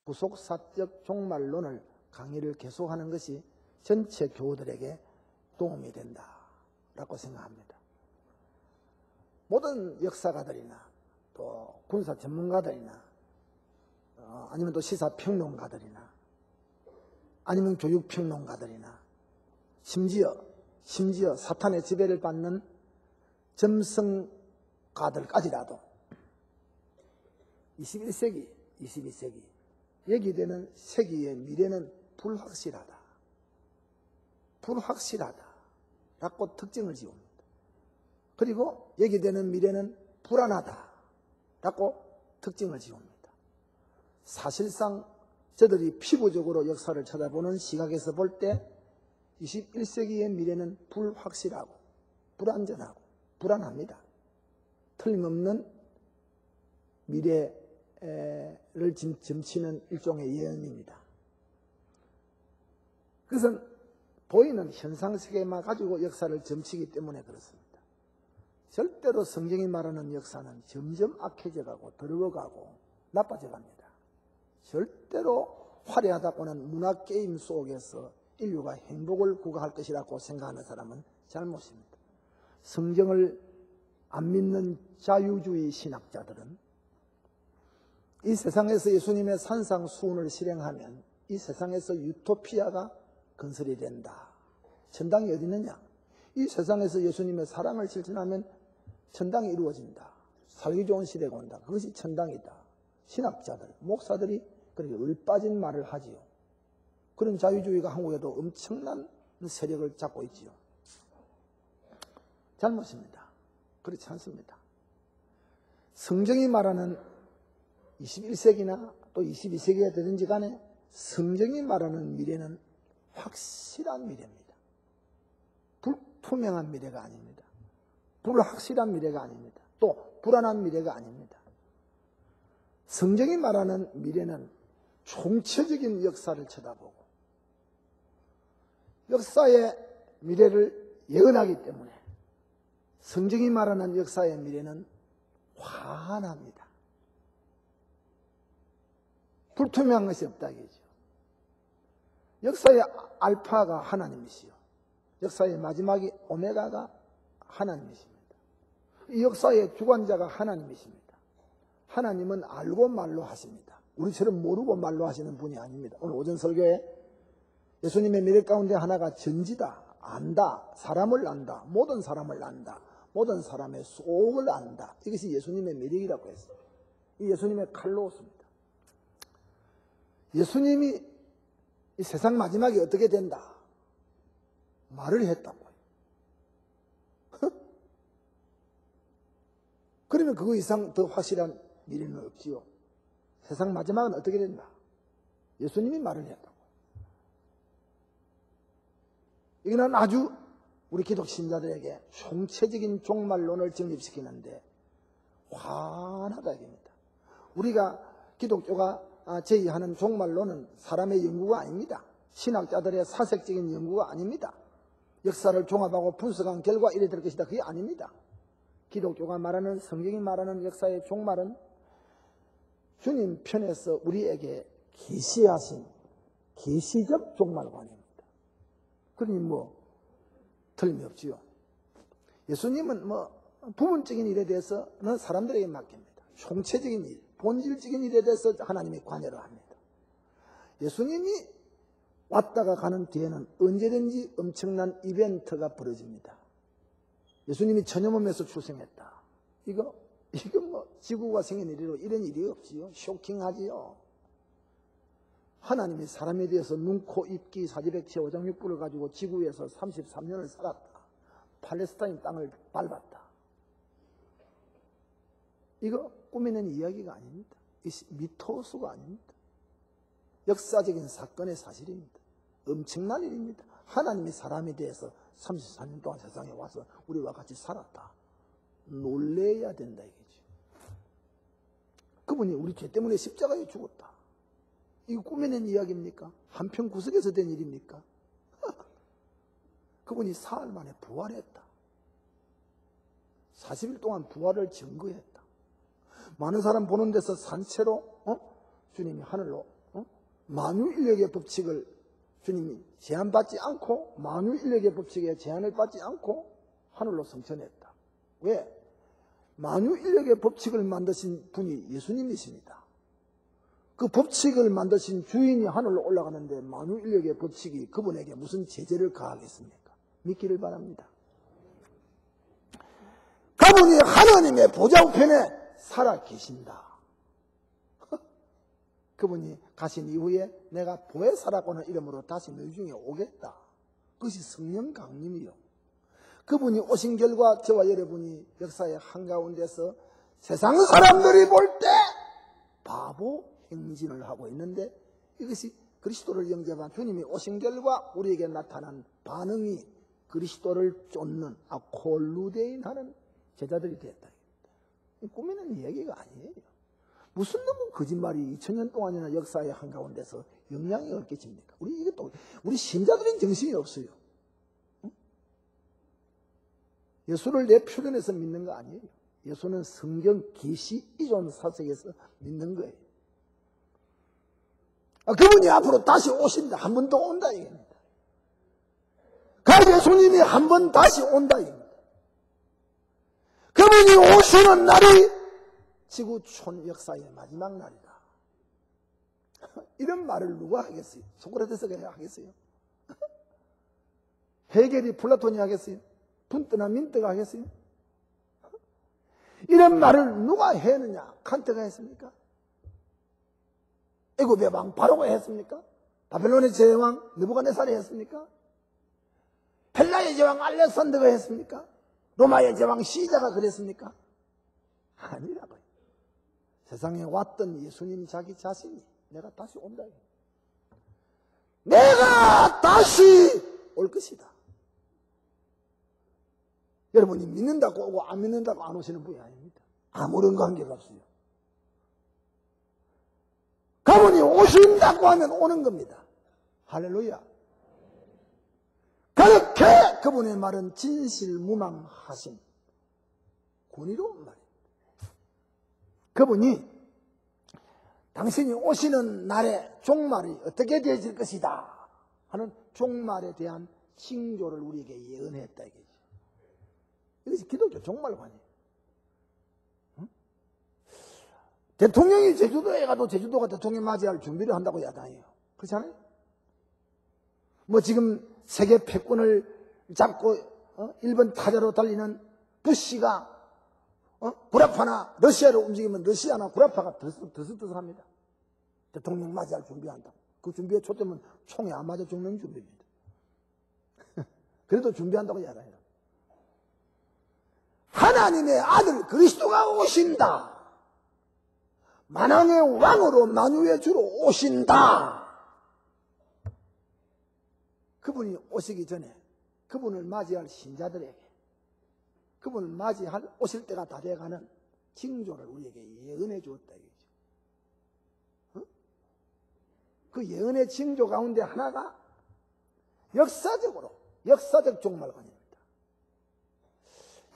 구속사적 종말론을 강의를 계속하는 것이 전체 교우들에게 도움이 된다라고 생각합니다. 모든 역사가들이나 또 군사 전문가들이나 아니면 또 시사평론가들이나 아니면 교육평론가들이나 심지어 사탄의 지배를 받는 점성가들까지라도 21세기, 22세기 얘기되는 세기의 미래는 불확실하다. 라고 특징을 지웁니다. 그리고 얘기되는 미래는 불안하다라고 특징을 지웁니다. 사실상 저들이 피부적으로 역사를 쳐다보는 시각에서 볼 때 21세기의 미래는 불확실하고 불안전하고 불안합니다. 틀림없는 미래를 점치는 일종의 예언입니다. 그것은 보이는 현상세계만 가지고 역사를 점치기 때문에 그렇습니다. 절대로 성경이 말하는 역사는 점점 악해져가고 더러워가고 나빠져갑니다. 절대로 화려하다고는 문화게임 속에서 인류가 행복을 구가할 것이라고 생각하는 사람은 잘못입니다. 성경을 안 믿는 자유주의 신학자들은 이 세상에서 예수님의 산상수훈을 실행하면 이 세상에서 유토피아가 건설이 된다. 천당이 어디 있느냐? 이 세상에서 예수님의 사랑을 실천하면 천당이 이루어진다. 살기 좋은 시대가 온다. 그것이 천당이다. 신학자들, 목사들이 그렇게 을빠진 말을 하지요. 그런 자유주의가 한국에도 엄청난 세력을 잡고 있지요. 잘못입니다. 그렇지 않습니다. 성경이 말하는 21세기나 또 22세기가 되든지 간에 성경이 말하는 미래는 확실한 미래입니다. 불투명한 미래가 아닙니다. 불확실한 미래가 아닙니다. 또 불안한 미래가 아닙니다. 성경이 말하는 미래는 총체적인 역사를 쳐다보고 역사의 미래를 예언하기 때문에 성경이 말하는 역사의 미래는 환합니다. 불투명한 것이 없다 이거죠. 역사의 알파가 하나님이시요. 역사의 마지막이 오메가가 하나님이십니다. 이 역사의 주관자가 하나님이십니다. 하나님은 알고 말로 하십니다. 우리처럼 모르고 말로 하시는 분이 아닙니다. 오늘 오전 설교에 예수님의 미래 가운데 하나가 전지다, 안다, 사람을 안다, 모든 사람을 안다, 모든 사람의 속을 안다. 이것이 예수님의 미래이라고 했어요. 이 예수님의 칼로스입니다. 예수님이 이 세상 마지막이 어떻게 된다 말을 했다고요. 그러면 그거 이상 더 확실한 미래는 없지요. 세상 마지막은 어떻게 된다? 예수님이 말을 했다고. 이거는 아주 우리 기독 신자들에게 총체적인 종말론을 정립시키는데 환하다 이겁니다. 우리가 기독교가 제의하는 종말론은 사람의 연구가 아닙니다. 신학자들의 사색적인 연구가 아닙니다. 역사를 종합하고 분석한 결과 이래 될 것이다. 그게 아닙니다. 기독교가 말하는, 성경이 말하는 역사의 종말은 주님 편에서 우리에게 계시하신 계시적 종말관입니다. 그러니 틀림없지요. 예수님은 부분적인 일에 대해서는 사람들에게 맡깁니다. 총체적인 일, 본질적인 일에 대해서 하나님이 관여를 합니다. 예수님이 왔다가 가는 뒤에는 언제든지 엄청난 이벤트가 벌어집니다. 예수님이 전염원에서 출생했다. 이거 지구가 생긴 일이로 이런 일이 없지요. 쇼킹하지요. 하나님이 사람에 대해서 눈, 코, 입, 귀, 사지백체, 오장육부를 가지고 지구에서 33년을 살았다. 팔레스타인 땅을 밟았다. 이거 꾸미는 이야기가 아닙니다. 미토스가 아닙니다. 역사적인 사건의 사실입니다. 엄청난 일입니다. 하나님이 사람에 대해서 34년 동안 세상에 와서 우리와 같이 살았다. 놀래야 된다 이거지. 그분이 우리 죄 때문에 십자가에 죽었다. 이거 꾸며낸 이야기입니까? 한편 구석에서 된 일입니까? 그분이 사흘 만에 부활했다. 40일 동안 부활을 증거했다. 많은 사람 보는 데서 산채로 주님이 하늘로 만유인력의 법칙을 주님이 제한받지 않고 만유인력의 법칙에 제한을 받지 않고 하늘로 승천했다. 왜? 만유인력의 법칙을 만드신 분이 예수님이십니다. 그 법칙을 만드신 주인이 하늘로 올라가는데 만유인력의 법칙이 그분에게 무슨 제재를 가하겠습니까? 믿기를 바랍니다. 그분이 하나님의 보좌 우편에 살아 계신다. 그분이 가신 이후에 내가 보혜사라고는 이름으로 다시 너희 중에 오겠다. 그것이 성령 강림이요. 그분이 오신 결과 저와 여러분이 역사의 한가운데서 세상 사람들이 볼 때 바보 행진을 하고 있는데 이것이 그리스도를 영접한 주님이 오신 결과 우리에게 나타난 반응이 그리스도를 쫓는 아콜루데인하는 제자들이 됐다. 꾸미는 얘기가 아니에요. 무슨 놈은 거짓말이 2000년 동안이나 역사의 한가운데서 영향력을 끼칩니까? 우리 신자들은 정신이 없어요. 응? 예수를 내 표현해서 믿는 거 아니에요. 예수는 성경 계시 이론 사색에서 믿는 거예요. 그분이 앞으로 다시 오신다. 한 번 더 온다 이겁니다. 그 예수님이 한 번 다시 온다 이겁니다. 그분이 오시는 날이 지구촌 역사의 마지막 날이다. 이런 말을 누가 하겠어요? 소크라테스가 하겠어요? 헤겔이 플라톤이 하겠어요? 분뜨나 민뜨가 하겠어요? 이런 말을 누가 했느냐? 칸트가 했습니까? 애굽의 왕 바로가 했습니까? 바벨론의 제왕 느부갓네살이 했습니까? 헬라의 제왕 알렉산더가 했습니까? 로마의 제왕 시자가 그랬습니까? 아니라고요. 세상에 왔던 예수님 자기 자신이 내가 다시 온다. 내가 다시 올 것이다. 여러분이 믿는다고 오고 안 믿는다고 안 오시는 분이 아닙니다. 아무런 관계가 없어요. 그분이 오신다고 하면 오는 겁니다. 할렐루야. 그렇게 그분의 말은 진실무망하신 권위로운 말입니다. 그분이 당신이 오시는 날에 종말이 어떻게 되어질 것이다 하는 종말에 대한 징조를 우리에게 예언했다 이거죠. 이것이 기독교 종말관이에요. 응? 대통령이 제주도에 가도 제주도가 대통령 맞이할 준비를 한다고 야단해요. 그렇지 않아요? 뭐 지금 세계 패권을 잡고 일본 타자로 달리는 부시가 구라파나 러시아로 움직이면 러시아나 구라파가 들썩들썩합니다. 대통령 맞이할 준비한다고. 그 준비에 초점은 총에 안 맞아 죽는 준비입니다. 그래도 준비한다고 야단해요. 하나님의 아들 그리스도가 오신다. 만왕의 왕으로 만유의 주로 오신다. 그분이 오시기 전에 그분을 맞이할 신자들에게 그분을 맞이할 오실 때가 다 돼가는 징조를 우리에게 예언해 주었다 이거죠. 그 예언의 징조 가운데 하나가 역사적 종말관입니다.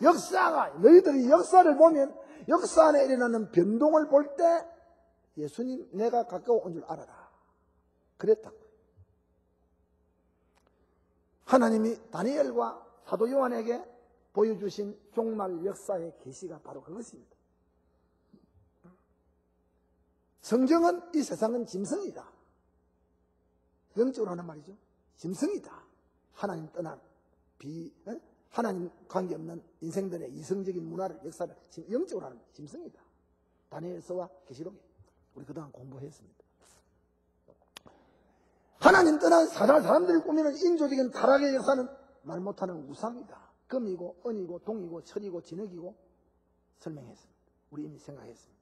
역사가 너희들이 역사를 보면 역사 안에 일어나는 변동을 볼 때 예수님 내가 가까워 온 줄 알아라. 그랬다고. 하나님이 다니엘과 사도 요한에게 보여주신 종말 역사의 계시가 바로 그것입니다. 성경은 이 세상은 짐승이다. 영적으로 하는 말이죠. 짐승이다. 하나님 떠난 하나님 관계없는 인생들의 이성적인 문화를 역사를 영적으로 하는 짐승이다. 다니엘서와 계시록에 우리 그동안 공부했습니다. 하나님 떠난 사람들이 꾸미는 인조적인 타락의 역사는 말 못하는 우상이다. 금이고 은이고 동이고 철이고 진흙이고 설명했습니다. 우리 이미 생각했습니다.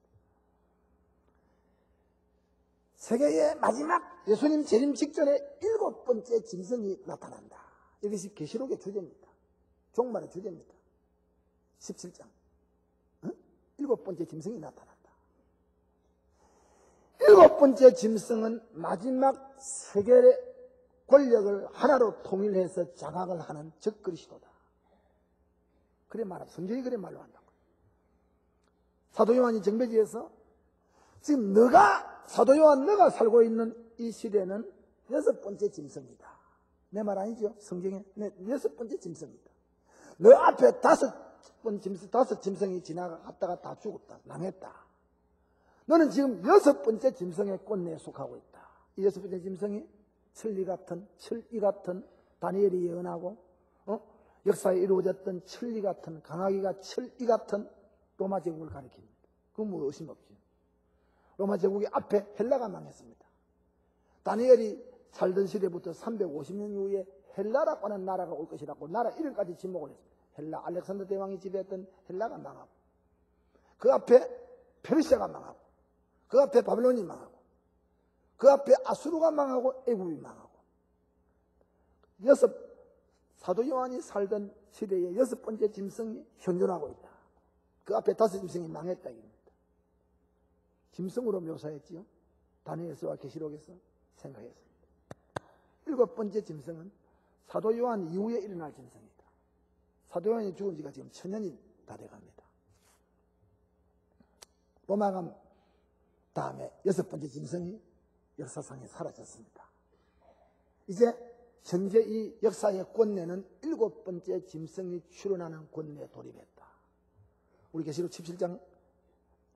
세계의 마지막 예수님 재림 직전에 7번째 짐승이 나타난다. 이것이 계시록의 주제입니다. 종말의 주제입니다. 17장 7번째 짐승이 나타난다. 7번째 짐승은 마지막 세계의 권력을 하나로 통일해서 장악을 하는 적그리스도다. 그래 말합니다. 성경이 그래 말로 한다고. 사도 요한이 정배지에서 지금 너가 사도 요한 너가 살고 있는 이 시대는 6번째 짐승이다. 내 말 아니죠? 성경에 6번째 짐승이다. 너 앞에 5 짐승이 지나갔다가 다 죽었다. 망했다. 너는 지금 6번째 짐승의 꼰내에 속하고 있다. 이 6번째 짐승이 천리 같은 다니엘이 예언하고 역사에 이루어졌던 천리 같은 강하기가 천리 같은 로마 제국을 가리킵니다. 그건 뭐 의심 없지. 로마 제국이 앞에 헬라가 망했습니다. 다니엘이 살던 시대부터 350년 이후에 헬라라고 하는 나라가 올 것이라고 나라 이름까지 지목을 했습니다. 헬라, 알렉산더 대왕이 지배했던 헬라가 망하고, 그 앞에 페르시아가 망하고, 그 앞에 바빌론이 망하고, 그 앞에 아수르가 망하고 애굽이 망하고, 사도 요한이 살던 시대의 6번째 짐승이 현존하고 있다. 그 앞에 5 짐승이 망했다 이겁니다. 짐승으로 묘사했지요. 다니엘서와 계시록에서 생각했습니다. 7번째 짐승은 사도 요한 이후에 일어날 짐승이다. 사도 요한이 죽은 지가 지금 1000년이 다 돼갑니다. 로마감 다음에 6번째 짐승이 역사상에 사라졌습니다. 이제 현재 이 역사의 권내는 7번째 짐승이 출현하는 권내에 돌입했다. 우리 계시록 17장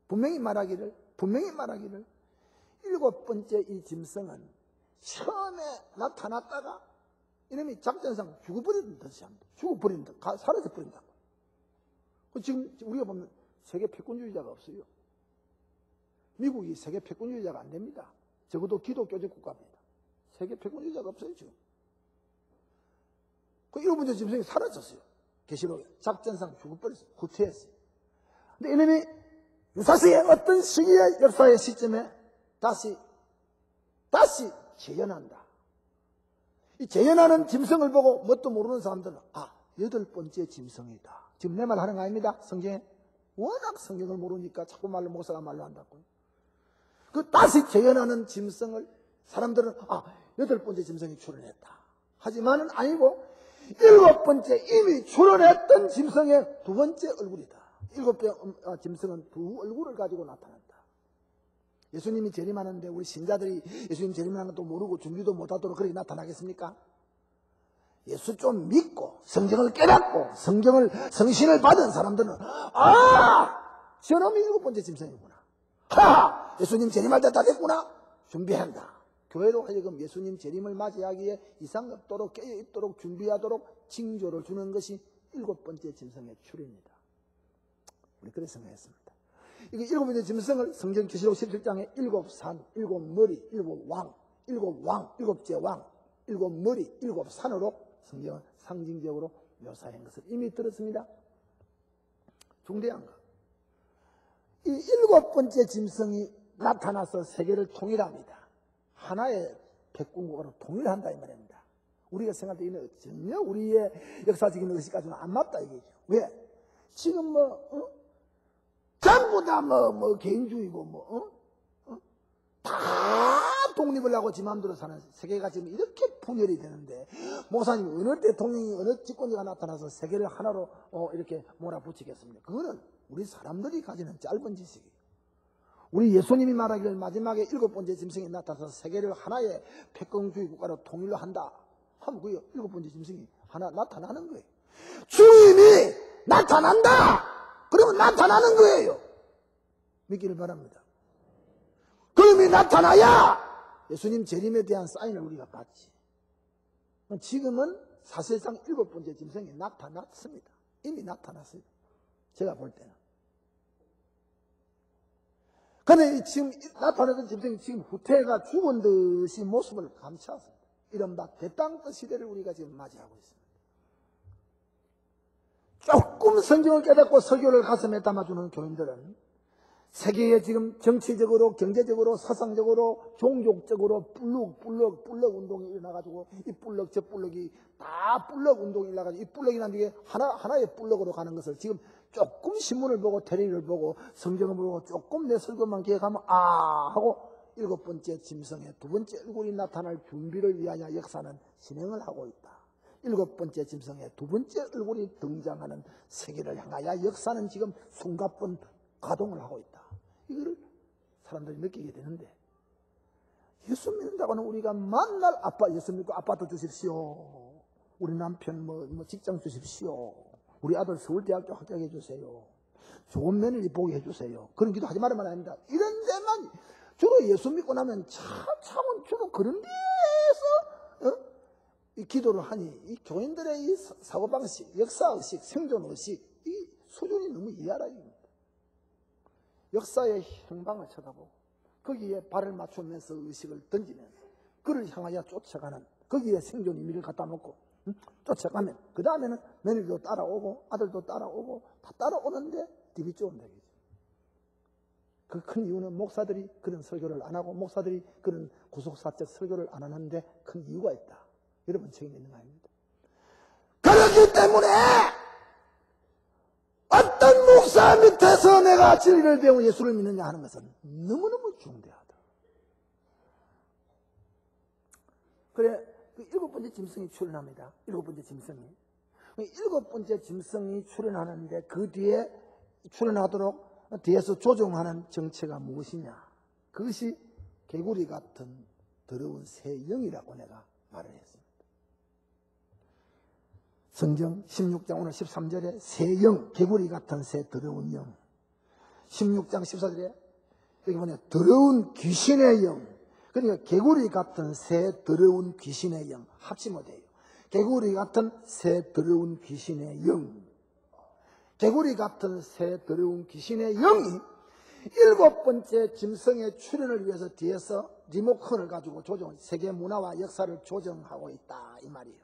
분명히 말하기를 7번째 이 짐승은 처음에 나타났다가 이놈이 작전상 죽어버리는 듯이 합니다. 죽어버리는 듯, 사라져버린다고. 지금 우리가 보면 세계 패권주의자가 없어요. 미국이 세계 패권주의자가 안 됩니다. 적어도 기독교적 국가입니다. 세계 패권주의자가 없어요 지금. 그 7번째 짐승이 사라졌어요. 계시록에 작전상 죽어버렸어요. 후퇴했어요. 근데 이놈이 유사시의 어떤 시기의 역사의 시점에 다시 재현한다. 이 재현하는 짐승을 보고 뭣도 모르는 사람들은 8번째 짐승이다. 지금 내 말 하는 거 아닙니다. 성경에 워낙 성경을 모르니까 자꾸 목사가 말로 한다고. 그 다시 재현하는 짐승을 사람들은 8번째 짐승이 출현했다. 하지만은 아니고 7번째 이미 출현했던 짐승의 2번째 얼굴이다. 7번째 짐승은 2 얼굴을 가지고 나타난다. 예수님이 재림하는데 우리 신자들이 예수님 재림하는 것도 모르고 준비도 못하도록 그렇게 나타나겠습니까? 예수 좀 믿고 성경을 깨닫고 성신을 받은 사람들은 저놈이 7번째 짐승이구나. 예수님 재림할 때 다 됐구나. 준비한다. 교회로 하여금 예수님 재림을 맞이하기에 이상 없도록 깨어있도록 준비하도록 징조를 주는 것이 7번째 짐승의 출입니다. 우리 그렇게 생각했습니다. 이게 7번째 짐승을 성경 계시록 17장에 7산, 7머리, 7왕, 7째 왕, 7머리, 7산으로 성경은 상징적으로 묘사한 것을 이미 들었습니다. 중대한 것. 이 7번째 짐승이 나타나서 세계를 통일합니다. 하나의 백군국으로 통일한다 이 말입니다. 우리가 생각할 때 이는 전혀 우리의 역사적인 의식까지는 안 맞다 이거죠. 왜? 지금 전부 다 개인주의고 다 독립을 하고 지 마음대로 사는 세계가 지금 이렇게 분열이 되는데 목사님 어느 대통령이 어느 집권자가 나타나서 세계를 하나로 이렇게 몰아붙이겠습니까? 그거는 우리 사람들이 가지는 짧은 지식이에요. 우리 예수님이 말하기를 마지막에 7번째 짐승이 나타나서 세계를 하나의 패권주의 국가로 통일로 한다 하면 그 7번째 짐승이 하나 나타나는 거예요. 주님이 나타난다! 그러면 나타나는 거예요. 믿기를 바랍니다. 그놈이 나타나야 예수님 재림에 대한 사인을 우리가 받지. 지금은 사실상 7번째 짐승이 나타났습니다. 이미 나타났어요. 제가 볼 때는. 그런데 지금 나타나던 짐승이 지금 후퇴가 죽은 듯이 모습을 감춰왔습니다. 이른바 대땅끝 시대를 우리가 지금 맞이하고 있습니다. 조금 성경을 깨닫고 설교를 가슴에 담아주는 교인들은 세계에 지금 정치적으로, 경제적으로, 사상적으로, 종족적으로 뿔럭 운동이 일어나가지고 이 뿔럭 저 뿔럭이 다 뿔럭 운동이 일어나가지고 이 뿔럭이라는 게 하나의 뿔럭으로 가는 것을 지금 조금 신문을 보고 텔레비를 보고 성경을 보고 조금 내 설교만 기억하면 하고 7번째 짐승의 2번째 얼굴이 나타날 준비를 위하여 역사는 진행을 하고 있다. 7번째 짐승의 2번째 얼굴이 등장하는 세계를 향하여 역사는 지금 숨가쁜 가동을 하고 있다. 이거를 사람들이 느끼게 되는데 예수 믿는다고는 우리가 만날 아빠, 예수 믿고 아빠도 주십시오. 우리 남편 뭐 직장 주십시오. 우리 아들 서울대학교 합격해 주세요. 좋은 며느리 보게 해주세요. 그런 기도 하지 말으면 아닙니다. 이런 데만 주로 예수 믿고 나면 차차원 주로 그런 데에서 이 기도를 하니 이 교인들의 이 사고방식, 역사의식, 생존의식 이 수준이 너무 이하락입니다. 역사의 행방을 쳐다보고 거기에 발을 맞추면서 의식을 던지면서 그를 향하여 쫓아가는 거기에 생존 의미를 갖다 놓고 쫓아가면 그 다음에는 며느리도 따라오고 아들도 따라오고 다 따라오는데 뒤비 쫓으면 되겠죠. 그 큰 이유는 목사들이 그런 설교를 안 하고 목사들이 그런 구속사적 설교를 안 하는데 큰 이유가 있다. 여러분 책임 있는 거 아닙니다. 그렇기 때문에 어떤 목사 밑에서 내가 진리를 배우고 예수를 믿느냐 하는 것은 너무너무 중대하다. 그래 그 일곱 번째 짐승이 출현합니다. 일곱 번째 짐승이. 일곱 번째 짐승이 출현하는데 그 뒤에 출현하도록 뒤에서 조종하는 정체가 무엇이냐? 그것이 개구리 같은 더러운 새 영이라고 내가 말을 했습니다. 성경 16장 오늘 13절에 새 영, 개구리 같은 새 더러운 영. 16장 14절에 여기 보면 더러운 귀신의 영. 그러니까 개구리 같은 새 더러운 귀신의 영 합치면 돼요. 개구리 같은 새 더러운 귀신의 영. 개구리 같은 새 더러운 귀신의 영이 일곱 번째 짐승의 출현을 위해서 뒤에서 리모컨을 가지고 세계 문화와 역사를 조정하고 있다 이 말이에요.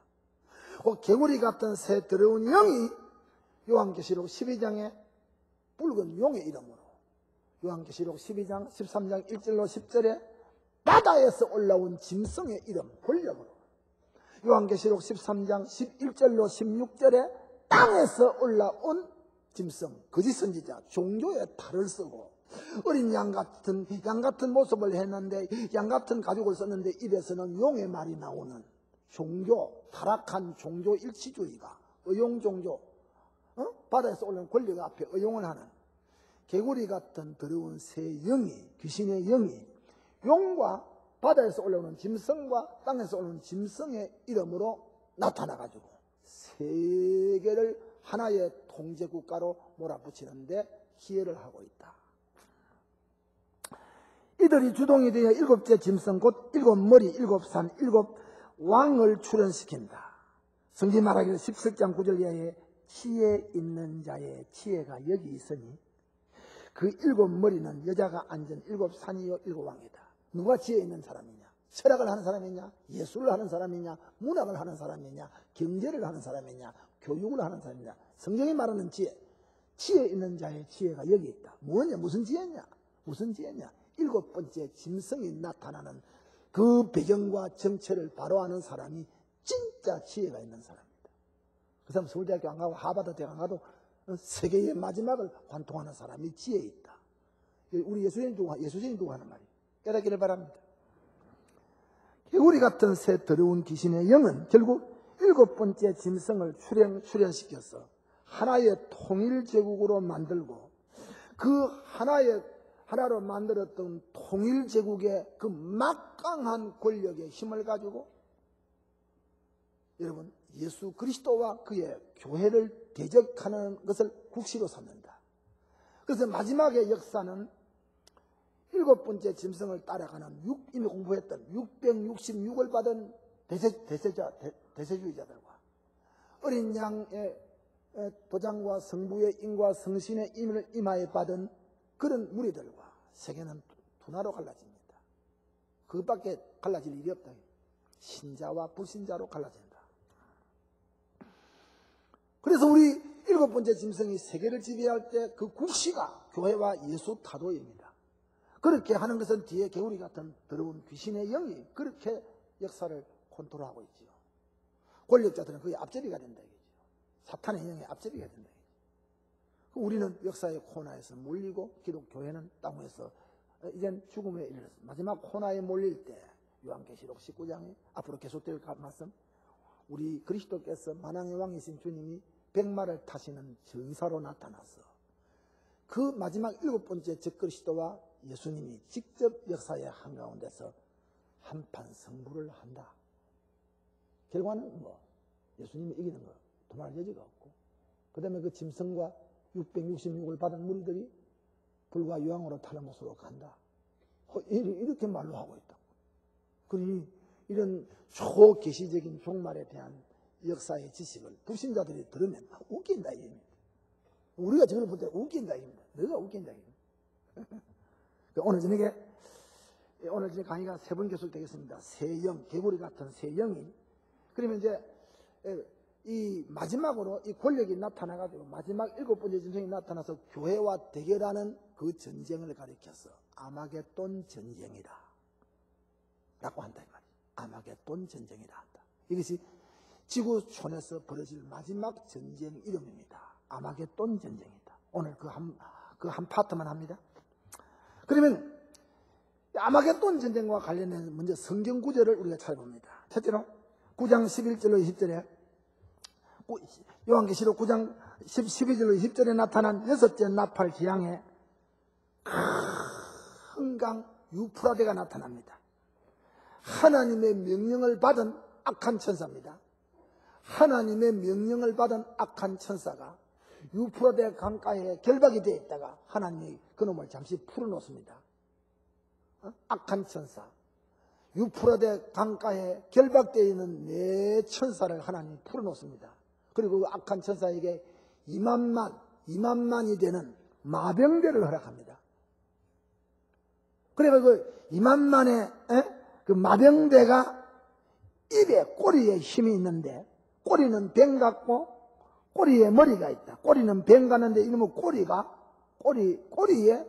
개구리 같은 새 더러운 영이 요한계시록 12장에 붉은 용의 이름으로 요한계시록 12장 13장 1절로 10절에 바다에서 올라온 짐승의 이름 권력으로 요한계시록 13장 11절로 16절에 땅에서 올라온 짐승 거짓 선지자 종교의 탈을 쓰고 어린 양 같은 모습을 했는데 양 같은 가죽을 썼는데 입에서는 용의 말이 나오는 종교 타락한 종교 일치주의가 의용 종교 바다에서 올라온 권력 앞에 의용을 하는 개구리 같은 더러운 새 영이 귀신의 영이 용과 바다에서 올라오는 짐승과 땅에서 올라오는 짐승의 이름으로 나타나가지고 세계를 하나의 통제국가로 몰아붙이는데 기여를 하고 있다. 이들이 주동이 되어 일곱째 짐승 곧 일곱 머리, 일곱 산, 일곱 왕을 출현시킨다. 성경 말하기를 17장 9절 이하에 지혜 있는 자의 지혜가 여기 있으니 그 일곱 머리는 여자가 앉은 일곱 산이요 일곱 왕이다. 누가 지혜 있는 사람이냐? 철학을 하는 사람이냐? 예술을 하는 사람이냐? 문학을 하는 사람이냐? 경제를 하는 사람이냐? 교육을 하는 사람이냐? 성경이 말하는 지혜. 지혜 있는 자의 지혜가 여기 있다. 뭐냐? 무슨 지혜냐? 무슨 지혜냐? 일곱 번째 짐승이 나타나는 그 배경과 정체를 바로 아는 사람이 진짜 지혜가 있는 사람입니다. 그 사람 서울대학교 안 가고 하버드 대학 안 가도 세계의 마지막을 관통하는 사람이 지혜 있다. 우리 예수님 두고 하는 말이에요. 깨닫기를 바랍니다. 개구리 같은 새 더러운 귀신의 영은 결국 일곱 번째 짐승을 출현시켜서 하나의 통일제국으로 만들고 그 하나로 만들었던 통일제국의 그 막강한 권력의 힘을 가지고 여러분 예수 그리스도와 그의 교회를 대적하는 것을 국시로 삼는다. 그래서 마지막의 역사는 일곱 번째 짐승을 따라가는 이미 공부했던 666을 받은 대세주의자들과 어린 양의 도장과 성부의 인과 성신의 임하에 받은 그런 무리들과 세계는 분화로 갈라집니다. 그밖에 갈라질 일이 없다. 신자와 불신자로 갈라진다. 그래서 우리 일곱 번째 짐승이 세계를 지배할 때 그 국시가 교회와 예수 타도입니다. 그렇게 하는 것은 뒤에 개구리 같은 더러운 귀신의 영이 그렇게 역사를 컨트롤하고 있지요. 권력자들은 그게 앞제비가 된다 이거죠. 사탄의 영의 앞제비가 된다 이거죠. 우리는 역사의 코너에서 몰리고 기독교회는 땅에서 이젠 죽음에 이르렀습니다. 마지막 코너에 몰릴 때 요한계시록 19장에 앞으로 계속될 말씀 우리 그리스도께서 만왕의 왕이신 주님이 백마를 타시는 전사로 나타나서 그 마지막 일곱 번째 적그리스도와 예수님이 직접 역사의 한가운데서 한판 승부를 한다. 결과는 뭐 예수님이 이기는 거 도말 여지가 없고, 그 다음에 그 짐승과 666을 받은 무리들이 불과 유황으로 타는 곳으로 간다. 이렇게 말로 하고 있다. 그러니 이런 초계시적인 종말에 대한 역사의 지식을 불신자들이 들으면 웃긴다 이겁니다. 우리가 저걸 볼 때 웃긴다 이겁니다. 너가 웃긴다 이겁니다. 오늘 저녁에 강의가 3번 계속되겠습니다. 새영, 개구리 같은 새영이. 그러면 이제 이 마지막으로 이 권력이 나타나가지고 마지막 7번째 전쟁이 나타나서 교회와 대결하는 그 전쟁을 가리켜서 아마겟돈 전쟁이다 라고 한다 이 말이에요. 아마겟돈 전쟁이라 한다. 이것이 지구촌에서 벌어질 마지막 전쟁 이름입니다. 아마겟돈 전쟁이다. 오늘 그 한 파트만 합니다. 그러면 아마겟돈 전쟁과 관련된 먼저 성경 구절을 우리가 찾아봅니다. 첫째로 9장 11절로 20절에 요한계시록 9장 12절로 20절에 나타난 6째 나팔 지향에 큰 강 유프라데가 나타납니다. 하나님의 명령을 받은 악한 천사입니다. 하나님의 명령을 받은 악한 천사가 유프라데 강가에 결박이 되어 있다가 하나님이 그놈을 잠시 풀어놓습니다. 악한 천사, 유프라데 강가에 결박되어 있는 네 천사를 하나님이 풀어놓습니다. 그리고 그 악한 천사에게 2만만이 되는 마병대를 허락합니다. 그래서 그 2만만의 그 마병대가 입에 꼬리에 힘이 있는데 꼬리는 뱀 같고 꼬리에 머리가 있다. 꼬리는 뱀 같는데 이놈의 꼬리에 머리에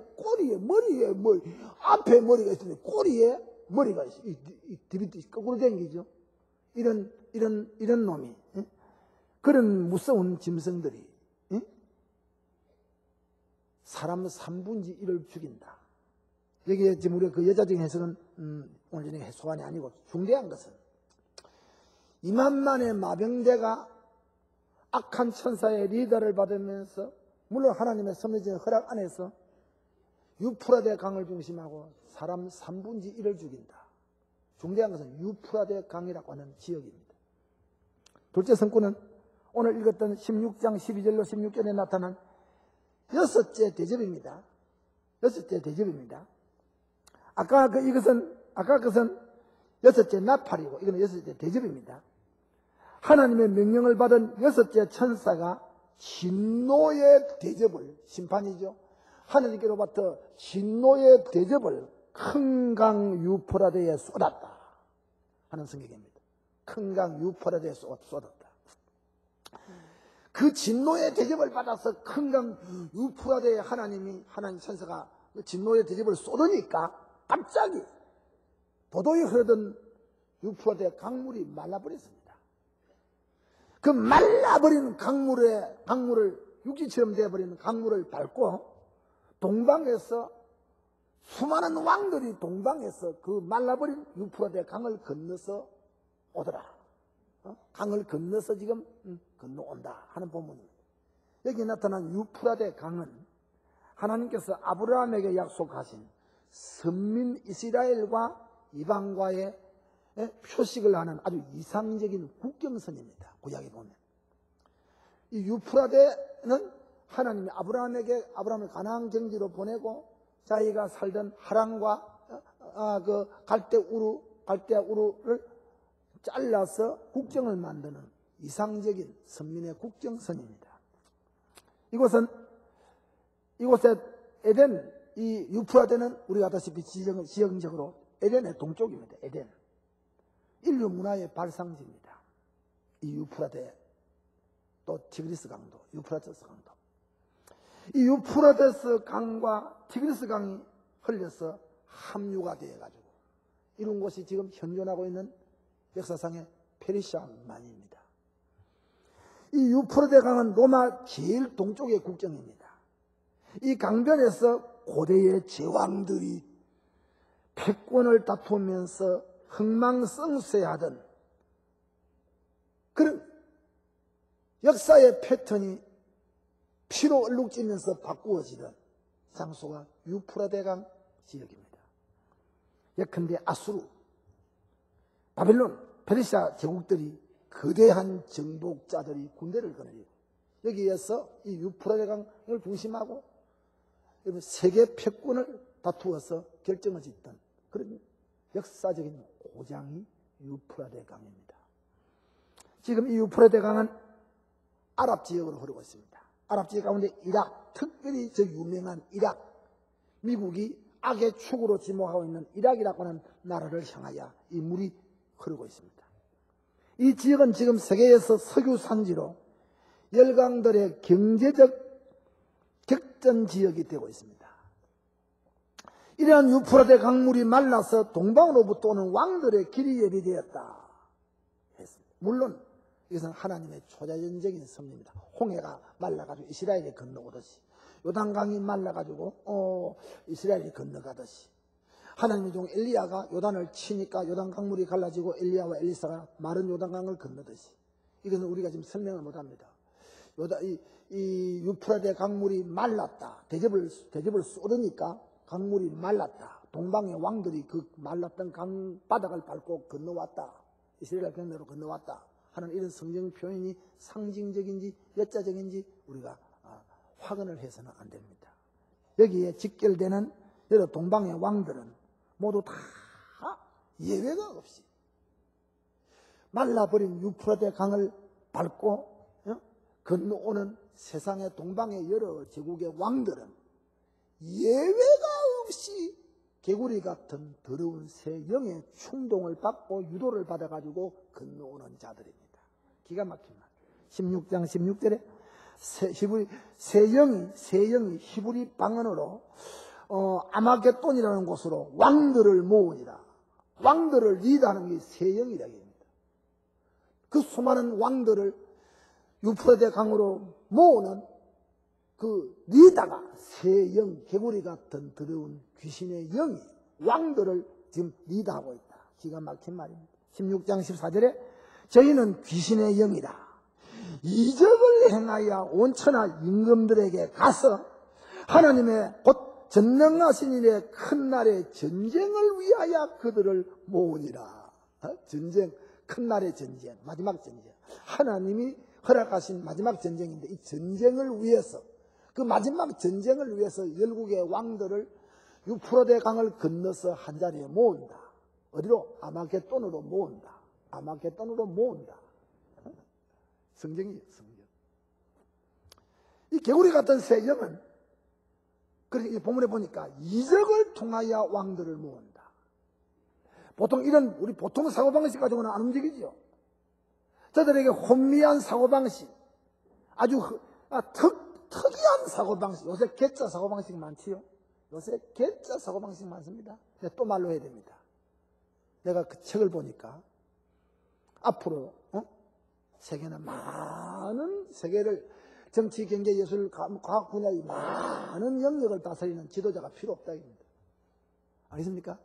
앞에 머리가 있는데 꼬리에 머리가 있어. 디비디 거꾸로 당기죠. 이런 놈이 그런 무서운 짐승들이 사람 3분의 1을 죽인다. 여기에 지금 우리가 그 여자적인 해석은 오늘 저녁에 소관이 아니고 중대한 것은 2만만의 마병대가 악한 천사의 리더를 받으면서 물론 하나님의 섭리적인 허락 안에서 유프라데 강을 중심하고 사람 3분의 1을 죽인다. 중대한 것은 유프라데 강이라고 하는 지역입니다. 둘째 성구는 오늘 읽었던 16장 12절로 16절에 나타난 6째 대접입니다. 6째 대접입니다. 아까 그것은 6째 나팔이고 이거는 6째 대접입니다. 하나님의 명령을 받은 6째 천사가 진노의 대접을, 심판이죠. 하나님께로부터 진노의 대접을 큰 강 유프라데에 쏟았다 하는 성경입니다. 큰 강 유프라데에 쏟았다. 그 진노의 대접을 받아서 큰 강 유프라데에 하나님 천사가 진노의 대접을 쏟으니까 갑자기 도도히 흐르던 유프라데 강물이 말라버렸습니다. 그 말라버린 강물을 육지처럼 되어버리는 강물을 밟고 동방에서 수많은 왕들이 동방에서 그 말라버린 유프라데 강을 건너서 오더라. 강을 건너서 지금 건너온다 하는 본문입니다. 여기 나타난 유프라데 강은 하나님께서 아브라함에게 약속하신 선민 이스라엘과 이방과의 표식을 하는 아주 이상적인 국경선입니다. 구약에 보면 이 유프라데는 하나님이 아브라함을 가나안 경지로 보내고 자기가 살던 하란과 그 갈대아 우르를 잘라서 국경을 만드는 이상적인 선민의 국경선입니다. 이곳에 에덴, 이 유프라데는 우리가 아다시피 지형적으로 에덴의 동쪽입니다. 에덴. 인류 문화의 발상지입니다. 이 유프라데, 또 티그리스 강도, 유프라테스 강도. 이 유프라테스 강과 티그리스 강이 흘려서 합류가 되어가지고 이런 곳이 지금 현존하고 있는 역사상의 페르시아만입니다. 이 유프라데 강은 로마 제일 동쪽의 국경입니다. 이 강변에서 고대의 제왕들이 패권을 다투면서 흥망성쇠하던 그런 역사의 패턴이 피로 얼룩지면서 바꾸어지던 장소가 유프라데강 지역입니다. 예컨대 아수르, 바벨론, 페르시아 제국들이 거대한 정복자들이 군대를 거느리고 여기에서 이 유프라데 강을 중심하고 세계 패권을 다투어서 결정을 짓던 그런 역사적인 고장이 유프라데 강입니다. 지금 이 유프라데 강은 아랍 지역으로 흐르고 있습니다. 아랍 지역 가운데 이락, 특별히 저 유명한 이락, 미국이 악의 축으로 지목하고 있는 이락이라고 하는 나라를 향하여 이 물이 흐르고 있습니다. 이 지역은 지금 세계에서 석유 산지로 열강들의 경제적 격전 지역이 되고 있습니다. 이러한 유프라데 강물이 말라서 동방으로부터 오는 왕들의 길이 예비되었다 했습니다. 물론 이것은 하나님의 초자연적인 섭리입니다. 홍해가 말라가지고 이스라엘이 건너오듯이, 요단강이 말라가지고 이스라엘이 건너가듯이, 하나님의 종 엘리야가 요단을 치니까 요단 강물이 갈라지고 엘리야와 엘리사가 마른 요단강을 건너듯이, 이것은 우리가 지금 설명을 못합니다. 이 유프라데 강물이 말랐다. 대접을 쏟으니까 강물이 말랐다. 동방의 왕들이 그 말랐던 강바닥을 밟고 건너왔다. 이스라엘 경내로 건너왔다 하는 이런 성경 표현이 상징적인지 역자적인지 우리가 확언을 해서는 안 됩니다. 여기에 직결되는 여러 동방의 왕들은 모두 다 예외가 없이 말라버린 유프라데 강을 밟고 건너오는 세상의 동방의 여러 제국의 왕들은 예외가 없이 개구리 같은 더러운 새 영의 충동을 받고 유도를 받아가지고 건너오는 자들입니다. 기가 막힌 말. 16장 16절에 새 영이 히브리 방언으로 아마겟돈이라는 곳으로 왕들을 모으니라. 왕들을 리드하는 게 새 영이라고 합니다. 그 수많은 왕들을 유프라데 강으로 모으는 그 리더가 새 영, 개구리 같은 더러운 귀신의 영이 왕들을 지금 리더하고 있다. 기가 막힌 말입니다. 16장 14절에 저희는 귀신의 영이다. 이적을 행하여 온 천하 임금들에게 가서 하나님의 곧 전능하신 이의 큰 날의 전쟁을 위하여 그들을 모으니라. 전쟁, 큰 날의 전쟁, 마지막 전쟁. 하나님이 허락하신 마지막 전쟁인데 이 전쟁을 위해서, 그 마지막 전쟁을 위해서 열국의 왕들을 유프라데 강을 건너서 한자리에 모은다. 어디로? 아마겟돈으로 모은다. 아마겟돈으로 모은다. 성경이에요, 성경. 이 개구리 같은 새 영은 그렇게 본문에 보니까 이적을 통하여 왕들을 모은다. 보통 이런 우리 보통 사고방식 가지고는 안 움직이죠. 저들에게 혼미한 사고방식, 아주 특이한 사고방식, 요새 개짜 사고방식 많지요. 요새 개짜 사고방식 많습니다. 또 말로 해야 됩니다. 내가 그 책을 보니까 앞으로 세계는 많은 세계를 정치, 경제, 예술, 과학 분야의 많은 영역을 다스리는 지도자가 필요 없다 입니다. 알겠습니까?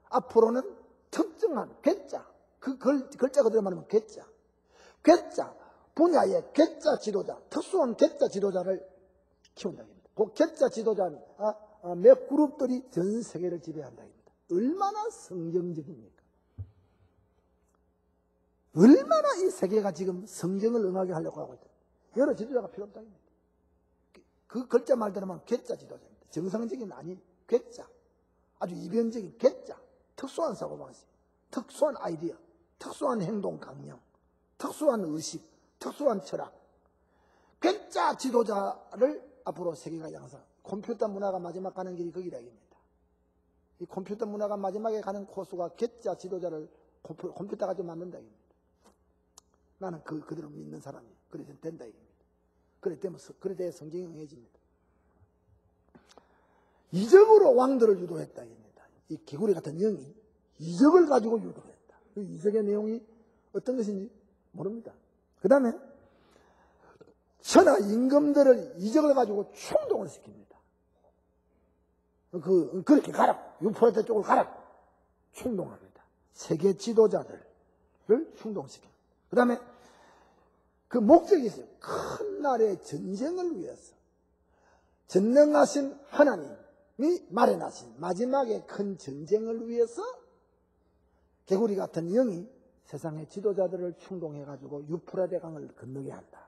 앞으로는 특정한 괴짜, 그 글자 그대로 말하면 괴짜 분야의 괴짜 지도자, 특수한 괴짜 지도자를 키운다 입니다. 그 괴짜 지도자 몇 그룹들이 전 세계를 지배한다 입니다. 얼마나 성경적입니까? 얼마나 이 세계가 지금 성경을 응하게 하려고 하고 있다. 여러 지도자가 필요 없다. 그 글자 말대로만 괴짜 지도자입니다. 정상적인 아닌 괴짜, 아주 이변적인 괴짜, 특수한 사고방식, 특수한 아이디어, 특수한 행동 강령, 특수한 의식, 특수한 철학. 괴짜 지도자를 앞으로 세계가 양성. 컴퓨터 문화가 마지막 가는 길이 거기라 입니다. 이 컴퓨터 문화가 마지막에 가는 코스가 괴짜 지도자를 컴퓨터가 좀 만든다 입니다. 나는 그대로 믿는 사람이에요. 그래 된다 이겁니다. 그래 돼 성경이 응해집니다. 이적으로 왕들을 유도했다 이겁니다. 이 개구리 같은 영이 이적을 가지고 유도했다. 그 이적의 내용이 어떤 것인지 모릅니다. 그 다음에 천하 임금들을 이적을 가지고 충동을 시킵니다. 그렇게 가라. 유프라테 쪽을 가라. 충동합니다. 세계 지도자들을 충동시킵니다. 그 다음에 그 목적이 있어요. 큰 날의 전쟁을 위해서 전능하신 하나님이 마련하신 마지막에 큰 전쟁을 위해서 개구리 같은 영이 세상의 지도자들을 충동해가지고 유프라데 강을 건너게 한다.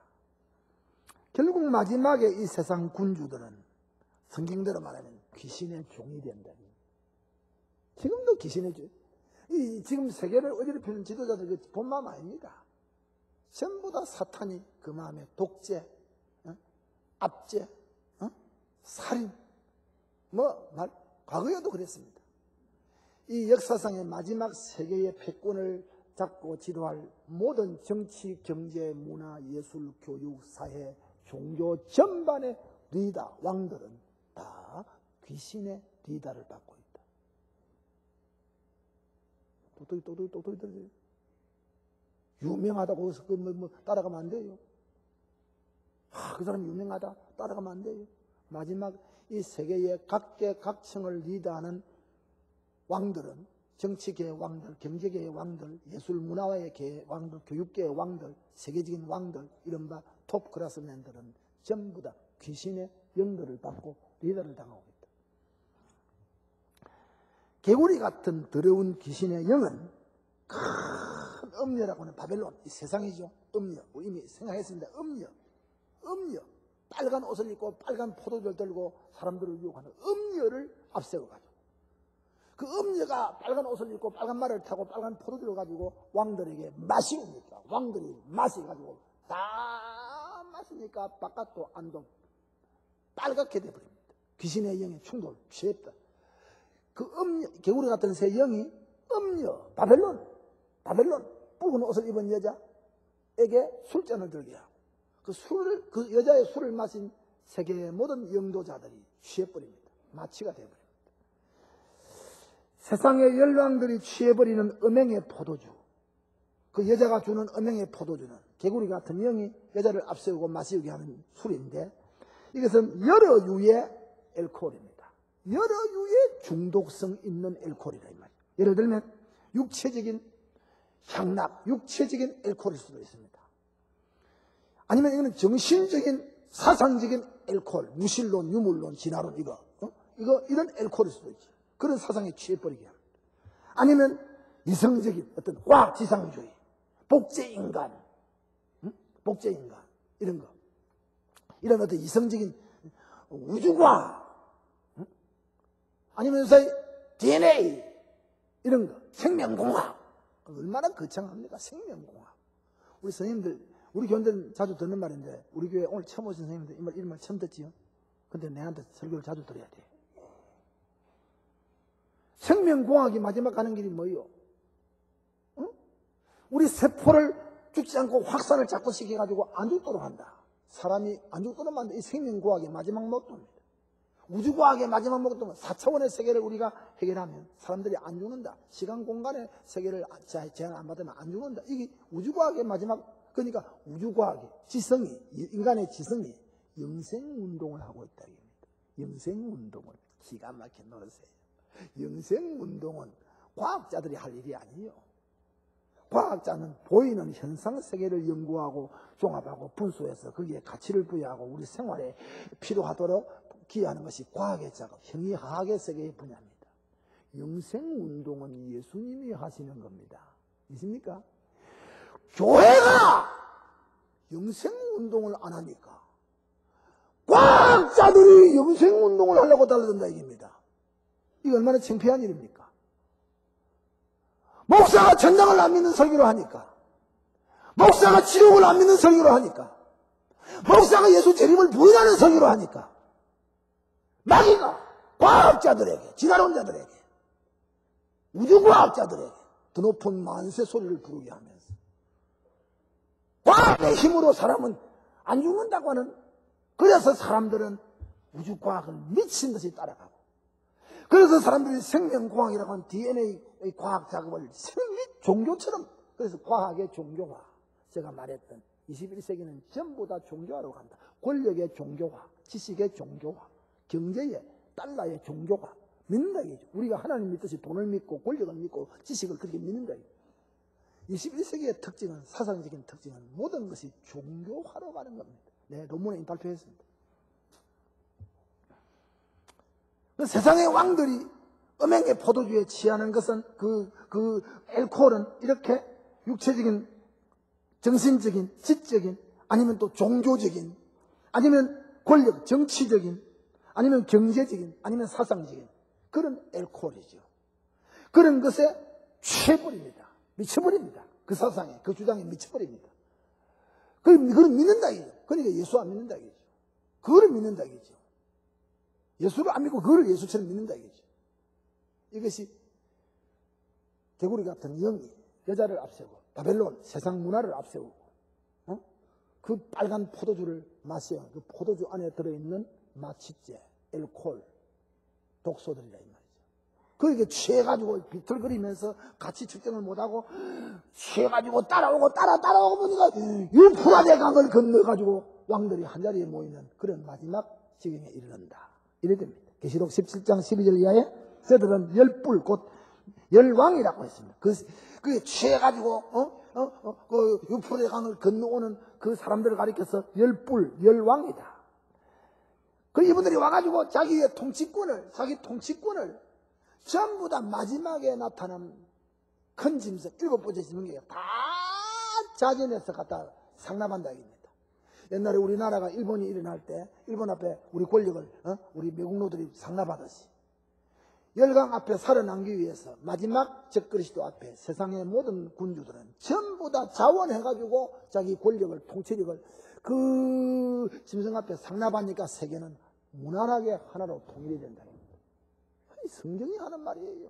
결국 마지막에 이 세상 군주들은 성경대로 말하면 귀신의 종이 된다. 지금도 귀신의 종. 지금 세계를 어지럽히는 지도자들 그 본마음 아닙니다. 전부 다 사탄이 그 마음에 독재, 압제, 살인, 과거에도 그랬습니다. 이 역사상의 마지막 세계의 패권을 잡고 지도할 모든 정치, 경제, 문화, 예술, 교육, 사회, 종교 전반의 리더, 왕들은 다 귀신의 리더를 받고 있다. 똑똑이 들으세요. 유명하다고 해서 따라가면 안 돼요. 그 사람이 유명하다 따라가면 안 돼요. 마지막 이 세계의 각계각층을 리더하는 왕들은 정치계의 왕들, 경제계의 왕들, 예술문화의 왕들, 교육계의 왕들, 세계적인 왕들, 이른바 톱 클래스맨들은 전부 다 귀신의 영들을 받고 리더를 당하고 있다. 개구리 같은 더러운 귀신의 영은 큰 음녀라고 하는 바벨론, 이 세상이죠. 음녀, 이미 생각했습니다. 음녀. 빨간 옷을 입고 빨간 포도주를 들고 사람들을 유혹하는 음녀를 앞세워가지고 그 음녀가 빨간 옷을 입고 빨간 말을 타고 빨간 포도주를 가지고 왕들에게 마시옵니까? 왕들이 마셔가지고 다 마시니까 바깥도 안도 빨갛게 돼버립니다. 귀신의 영의 충돌, 취했다. 그 음녀, 개구리 같은 새 영이 음녀, 바벨론, 붉은 옷을 입은 여자에게 술잔을 들게 하고 그 여자의 술을 마신 세계의 모든 영도자들이 취해버립니다. 마취가 되어버립니다. 세상의 열왕들이 취해버리는 음행의 포도주, 그 여자가 주는 음행의 포도주는 개구리 같은 영이 여자를 앞세우고 마시게 하는 술인데 이것은 여러 유의 알코올입니다. 여러 유의 중독성 있는 알코올이다 이 말이에요. 예를 들면 육체적인 향락, 육체적인 알코올일 수도 있습니다. 아니면 이거는 정신적인, 사상적인 알코올, 무신론, 유물론, 진화론, 이런 알코올일 수도 있죠. 그런 사상에 취해버리게 합니다. 아니면 이성적인 어떤 과학지상주의, 복제인간, 이런 거. 이런 어떤 이성적인 우주과학, 아니면 DNA, 이런 거, 생명공학. 얼마나 거창합니까? 생명공학. 우리 선생님들, 우리 교인들은 자주 듣는 말인데, 우리 교회 오늘 처음 오신 선생님들 이런 말 처음 듣지요? 근데 내한테 설교를 자주 들어야 돼. 생명공학이 마지막 가는 길이 뭐예요? 우리 세포를 죽지 않고 확산을 자꾸 시켜가지고 안 죽도록 한다. 사람이 안 죽도록 만든 이 생명과학의 마지막 목표입니다. 우주과학의 마지막 목표는 4차원의 세계를 우리가 해결하면 사람들이 안 죽는다. 시간 공간의 세계를 제한 안 받으면 안 죽는다. 이게 우주과학의 마지막, 그러니까 우주과학의 지성이, 인간의 지성이 영생운동을 하고 있다. 영생운동을. 기가 막힌 노릇이에요. 영생운동은 과학자들이 할 일이 아니에요. 과학자는 보이는 현상 세계를 연구하고 종합하고 분수해서 거기에 가치를 부여하고 우리 생활에 필요하도록 기여하는 것이 과학의 작업, 형이하학의 세계의 분야입니다. 영생운동은 예수님이 하시는 겁니다. 믿습니까? 교회가 영생운동을 안 하니까 과학자들이 영생운동을 하려고 달려든다 이깁니다. 이게 얼마나 창피한 일입니까? 목사가 전당을 안 믿는 설교를 하니까, 목사가 지옥을 안 믿는 설교를 하니까, 목사가 예수 재림을 부인하는 설교를 하니까 마귀가 과학자들에게, 진화론자들에게, 우주과학자들에게 더 높은 만세 소리를 부르게 하면서 과학의 힘으로 사람은 안 죽는다고 하는, 그래서 사람들은 우주과학을 미친 듯이 따라가고, 그래서 사람들이 생명공학이라고 하는 DNA 과학 작업을 종교처럼, 그래서 과학의 종교화, 제가 말했던 21세기는 전부 다 종교화로 간다. 권력의 종교화, 지식의 종교화, 경제의, 달러의 종교화. 믿는다 이거죠. 우리가 하나님 믿듯이 돈을 믿고 권력을 믿고 지식을 그렇게 믿는다 이거죠. 21세기의 특징은, 사상적인 특징은 모든 것이 종교화로 가는 겁니다. 네, 논문에 발표했습니다. 그 세상의 왕들이 음행의 포도주에 취하는 것은 그 알코올은 이렇게 육체적인, 정신적인, 지적인, 아니면 또 종교적인, 아니면 권력, 정치적인, 아니면 경제적인, 아니면 사상적인 그런 엘코올이죠. 그런 것에 취해버립니다. 미쳐버립니다. 그 사상에, 그 주장에 미쳐버립니다. 그걸 믿는다 이거죠. 그러니까 예수 안 믿는다 이거죠. 그거를 믿는다 이거죠. 예수를 안 믿고 그거를 예수처럼 믿는다 이거죠. 이것이 개구리 같은 영이 여자를 앞세우고 바벨론 세상 문화를 앞세우고 그 빨간 포도주를 마셔 그 포도주 안에 들어있는 마취제, 엘코올, 독소들이라 이 말이죠. 그렇게 취해가지고 비틀거리면서 같이 측정을 못하고 취해가지고 따라오고 보니까 유프라데 강을 건너가지고 왕들이 한자리에 모이는 그런 마지막 지경에 이르는다. 이래 됩니다. 계시록 17장 12절 이하에 저들은 10뿔 곧 10왕이라고 했습니다. 그게 취해가지고 그 유프라데 강을 건너오는 그 사람들을 가리켜서 10뿔 10왕이다. 그 이분들이 와가지고 자기 통치권을 전부 다 마지막에 나타난 큰 짐승 7번째 짐승에게 다 자진해서 갖다 상납한다 이겁니다. 옛날에 우리나라가 일본이 일어날 때 일본 앞에 우리 권력을 우리 매국노들이 상납하듯이 열강 앞에 살아남기 위해서 마지막 적그리스도 앞에 세상의 모든 군주들은 전부 다 자원해가지고 자기 권력을 통치력을 그 짐승 앞에 상납하니까 세계는 무난하게 하나로 통일이 된다. 성경이 하는 말이에요.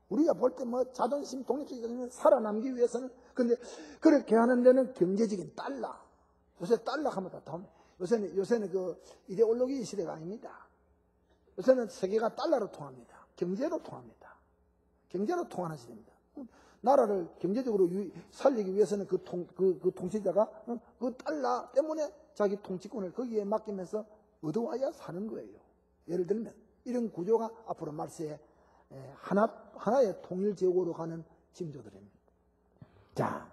우리가 볼 때 뭐 자존심, 독립주의자는 살아남기 위해서는 근데 그렇게 하는 데는 경제적인 달러. 요새 달러 하면 다 요새는 그 이데올로기 시대가 아닙니다. 요새는 세계가 달러로 통합니다. 경제로 통합니다. 경제로 통하는 시대입니다. 나라를 경제적으로 살리기 위해서는 그 통치자가 그 달러 때문에 자기 통치권을 거기에 맡기면서 얻어와야 사는 거예요. 예를 들면 이런 구조가 앞으로 말세에 하나의 통일제국으로 가는 징조들입니다. 자,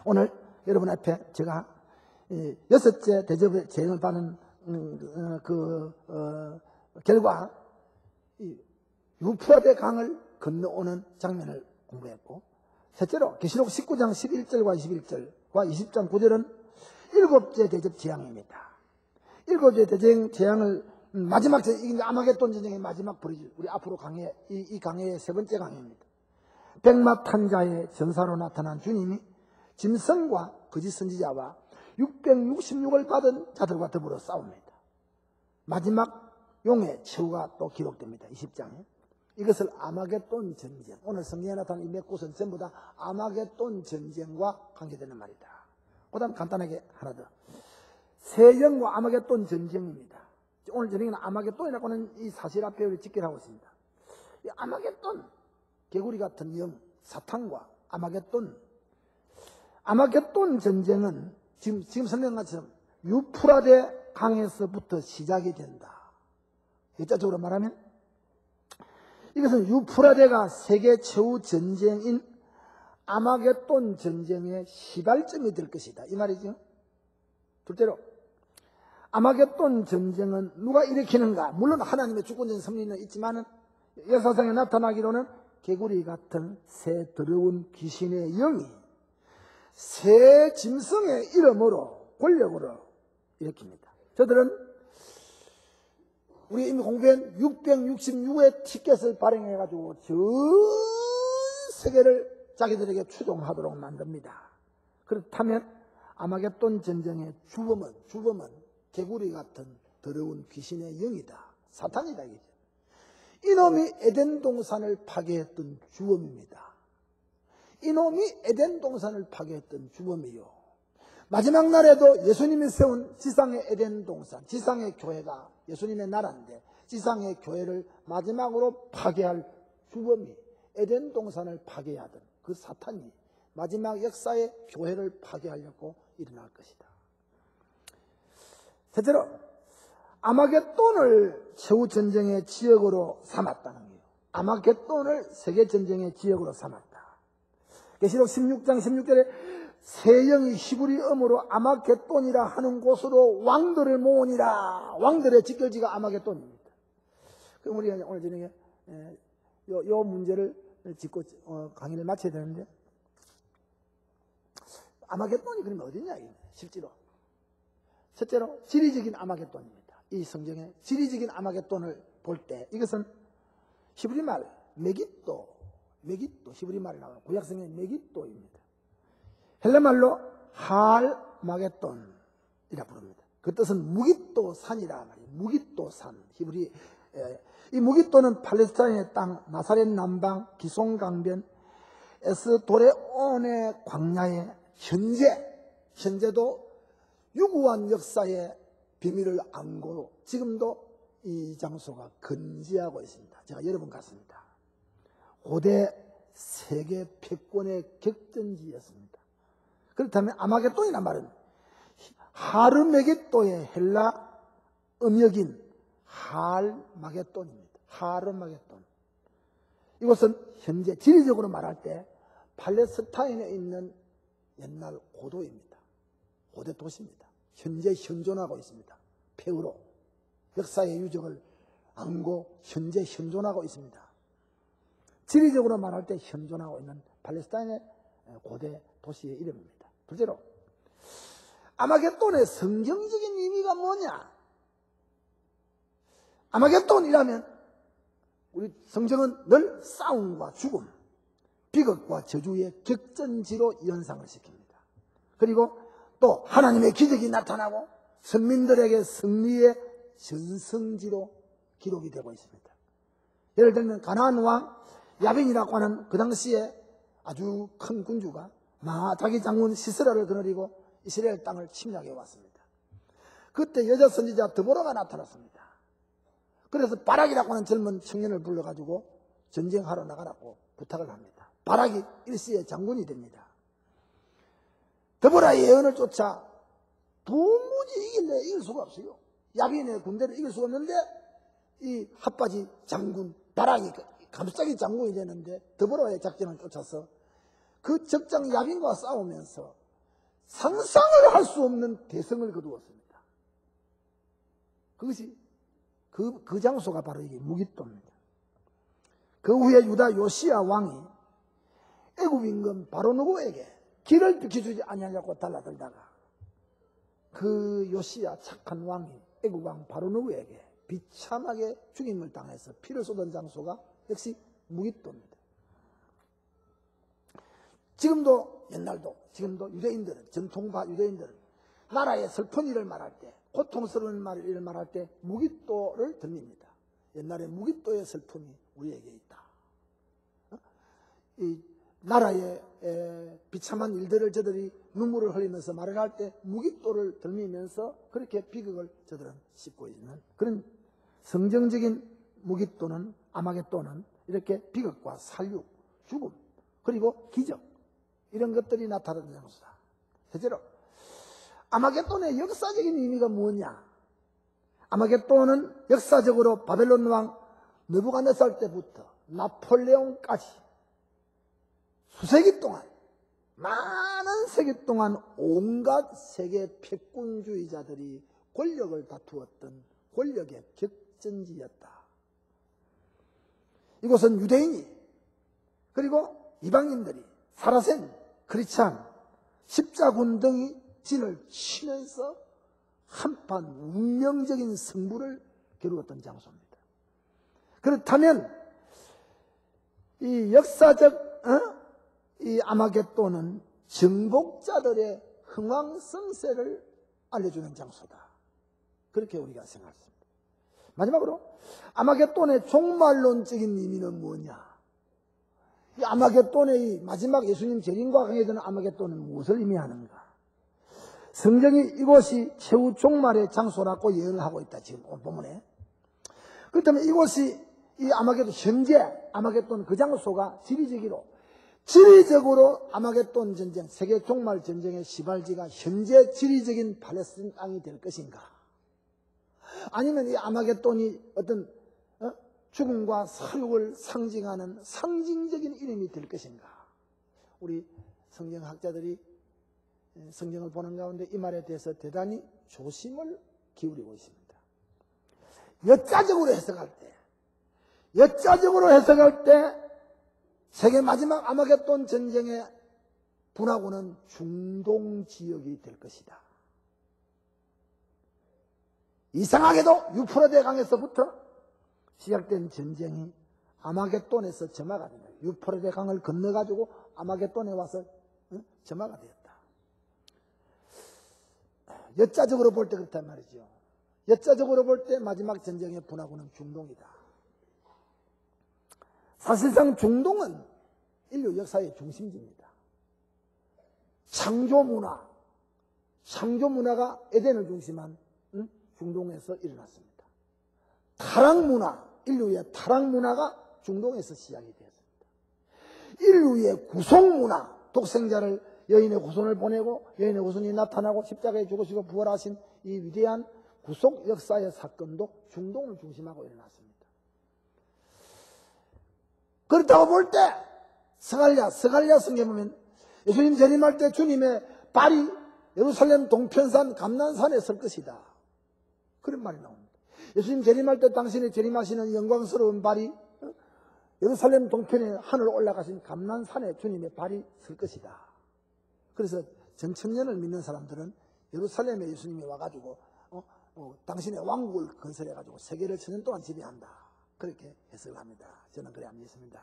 오늘 여러분 앞에 제가 6째 대접의 재행을 받는 결과 유프라데 강을 건너오는 장면을 공부했고, 셋째로 계시록 19장 11절과 21절과 20장 9절은 7째 대접 재앙입니다. 7째 대접 재앙을 마지막 아마겟돈 전쟁의 마지막 버리죠. 우리 앞으로 강해 이 강해의 3번째 강해입니다. 백마탄자의 전사로 나타난 주님이 짐승과 거짓 선지자와 666을 받은 자들과 더불어 싸웁니다. 마지막 용의 최후가 또 기록됩니다. 20장에. 이것을 아마겟돈 전쟁. 오늘 성경에 나타난 이 몇 곳은 전부 다 아마겟돈 전쟁과 관계되는 말이다. 그 다음 간단하게 하나 더. 새 영과 아마겟돈 전쟁입니다. 오늘 저녁에는 아마겟돈이라고 하는 이 사실 앞에 우리 직결하고 있습니다. 이 아마겟돈, 개구리 같은 영, 사탄과 아마겟돈 전쟁은 지금 설명한 것처럼 유프라데 강에서부터 시작이 된다. 일자적으로 말하면 이것은 유프라데가 세계 최후 전쟁인 아마겟돈 전쟁의 시발점이 될 것이다. 이 말이죠. 둘째로 아마겟돈 전쟁은 누가 일으키는가? 물론 하나님의 주권적인 섭리는 있지만은 역사상에 나타나기로는 개구리 같은 새 더러운 귀신의 영이 새 짐승의 이름으로 권력으로 일으킵니다. 저들은 우리 이미 공부한 666의 티켓을 발행해가지고 전 세계를 자기들에게 추종하도록 만듭니다. 그렇다면 아마겟돈 전쟁의 주범은 개구리 같은 더러운 귀신의 영이다. 사탄이다 이거죠. 이놈이 에덴 동산을 파괴했던 주범입니다. 이놈이 에덴 동산을 파괴했던 주범이요. 마지막 날에도 예수님이 세운 지상의 에덴 동산, 지상의 교회가 예수님의 나라인데 지상의 교회를 마지막으로 파괴할 주범이 에덴 동산을 파괴하던 그 사탄이 마지막 역사의 교회를 파괴하려고 일어날 것이다. 셋째로 아마겟돈을 최후 전쟁의 지역으로 삼았다는 거예요. 아마겟돈을 세계 전쟁의 지역으로 삼았다. 계시록 16장 16절에 새 영이 히브리 어으로 아마겟돈이라 하는 곳으로 왕들을 모으니라. 왕들의 직결지가 아마겟돈입니다. 그럼 우리가 오늘 저녁에 요 문제를 짚고 강의를 마쳐야 되는데, 아마겟돈이 그러면 어디냐, 실제로. 첫째로 지리적인 아마겟돈입니다. 이 성경의 지리적인 아마겟돈을 볼 때 이것은 히브리말 메깃도 히브리말이 나오는 구약성경의 메깃도입니다. 헬라말로 할마겟돈이라 부릅니다. 그 뜻은 무깃도 산이라 말이에요. 무깃도 산. 이 무깃도는 팔레스타인의 땅 나사렛 남방 기송강변 에스도레온의 광야의 현재도 유구한 역사의 비밀을 안고 지금도 이 장소가 건재하고 있습니다. 제가 여러분 같습니다. 고대 세계 패권의 격전지였습니다. 그렇다면 아마겟돈이란 말은 하르메겟도의 헬라 음역인 할마겟돈입니다. 하르마겟돈. 이것은 현재 지리적으로 말할 때 팔레스타인에 있는 옛날 고도입니다. 고대 도시입니다. 현재 현존하고 있습니다. 폐허로 역사의 유적을 안고 현재 현존하고 있습니다. 지리적으로 말할 때 현존하고 있는 팔레스타인의 고대 도시의 이름입니다. 둘째로 아마겟돈의 성경적인 의미가 뭐냐? 아마겟돈이라면 우리 성경은 늘 싸움과 죽음, 비극과 저주의 격전지로 연상을 시킵니다. 그리고 또 하나님의 기적이 나타나고 선민들에게 승리의 전성지로 기록이 되고 있습니다. 예를 들면 가나안 왕 야빈이라고 하는 그 당시에 아주 큰 군주가 자기 장군 시스라를 거느리고 이스라엘 땅을 침략해 왔습니다. 그때 여자 선지자 드보라가 나타났습니다. 그래서 바락이라고 하는 젊은 청년을 불러가지고 전쟁하러 나가라고 부탁을 합니다. 바락이 일시의 장군이 됩니다. 드보라의 예언을 쫓아 도무지 이길 수가 없어요. 야빈의 군대를 이길 수가 없는데 이 핫바지 장군 바락이 갑자기 장군이 되는데 드보라의 작전을 쫓아서 그 적장 야빈과 싸우면서 상상을 할 수 없는 대성을 거두었습니다. 그것이 그 장소가 바로 이게 무깃도입니다. 그 후에 유다 요시야 왕이 애굽 임금 바로누고에게 길을 비켜주지 아니하려고 달라들다가 그 요시야 착한 왕이 애굽 왕 바로누고에게 비참하게 죽임을 당해서 피를 쏟은 장소가 역시 무깃도입니다. 지금도 옛날도 지금도 유대인들은 전통파 유대인들은 나라의 슬픈 일을 말할 때 고통스러운 일을 말할 때 무깃도를 들립니다. 옛날에 무깃도의 슬픔이 우리에게 있다. 이 나라의 비참한 일들을 저들이 눈물을 흘리면서 말을 할 때 무깃도를 들리면서 그렇게 비극을 저들은 씹고 있는 그런 성경적인 무깃도는 아마겟돈은 이렇게 비극과 살육, 죽음 그리고 기적 이런 것들이 나타나는 장소다. 셋째로 아마겟돈의 역사적인 의미가 뭐냐? 아마겟돈은 역사적으로 바벨론 왕 느부갓네살 때부터 나폴레옹까지 수세기 동안 많은 세기 동안 온갖 세계 패권주의자들이 권력을 다투었던 권력의 격전지였다. 이곳은 유대인이 그리고 이방인들이 사라센, 크리스찬, 십자군 등이 진을 치면서 한판 운명적인 승부를 겨루었던 장소입니다. 그렇다면 이 역사적 이 아마겟돈은 정복자들의 흥왕성쇠를 알려주는 장소다. 그렇게 우리가 생각했습니다. 마지막으로 아마겟돈의 종말론적인 의미는 뭐냐? 이 아마겟돈의 이 마지막 예수님 재림과 관계되는 아마겟돈은 무엇을 의미하는가? 성경이 이곳이 최후 종말의 장소라고 예언을 하고 있다. 지금 본문에. 그렇다면 이곳이 이 아마겟돈 현재 아마겟돈 그 장소가 지리적으로 아마겟돈 전쟁 세계 종말 전쟁의 시발지가 현재 지리적인 팔레스타인 땅이 될 것인가? 아니면 이 아마겟돈이 어떤 죽음과 사육을 상징하는 상징적인 이름이 될 것인가? 우리 성경학자들이 성경을 보는 가운데 이 말에 대해서 대단히 조심을 기울이고 있습니다. 역자적으로 해석할 때 세계 마지막 아마겟돈 전쟁의 분화구는 중동 지역이 될 것이다. 이상하게도 유프라데 강에서부터 시작된 전쟁이 아마겟돈에서 점화가 된다. 유프라데 강을 건너가지고 아마겟돈에 와서 점화가 되었다. 역사적으로 볼 때 그렇단 말이죠. 역사적으로 볼 때 마지막 전쟁의 분화구는 중동이다. 사실상 중동은 인류 역사의 중심지입니다. 창조문화가 에덴을 중심한 중동에서 일어났습니다. 인류의 타락문화가 중동에서 시작이 되었습니다. 인류의 구속문화, 독생자를 여인의 후손을 보내고 여인의 후손이 나타나고 십자가에 죽으시고 부활하신 이 위대한 구속 역사의 사건도 중동을 중심하고 일어났습니다. 그렇다고 볼 때 스갈랴 성경에 보면 예수님 재림할 때 주님의 발이 예루살렘 동편산 감난산에 설 것이다. 그런 말이 나옵니다. 예수님 재림할 때 당신이 재림하시는 영광스러운 발이 예루살렘 동편에 하늘 올라가신 감난산에 주님의 발이 설 것이다. 그래서 전천년을 믿는 사람들은 예루살렘에 예수님이 와가지고 당신의 왕국을 건설해가지고 세계를 천년 동안 지배한다. 그렇게 해석을 합니다. 저는 그래 안 믿습니다.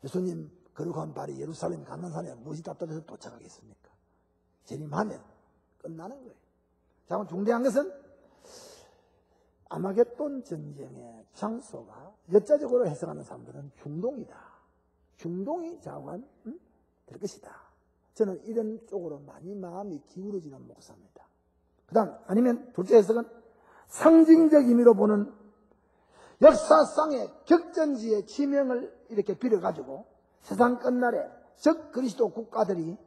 예수님 거룩한 발이 예루살렘 감난산에 무엇이 답답해서 도착하겠습니까? 재림하면 끝나는 거예요. 자, 그럼 중대한 것은 아마겟돈 전쟁의 장소가 역사적으로 해석하는 사람들은 중동이다. 중동이 자관 될 것이다. 저는 이런 쪽으로 많이 마음이 기울어지는 목사입니다. 그 다음 아니면 둘째 해석은 상징적 의미로 보는 역사상의 격전지의 지명을 이렇게 빌어가지고 세상 끝날에 적 그리스도 국가들이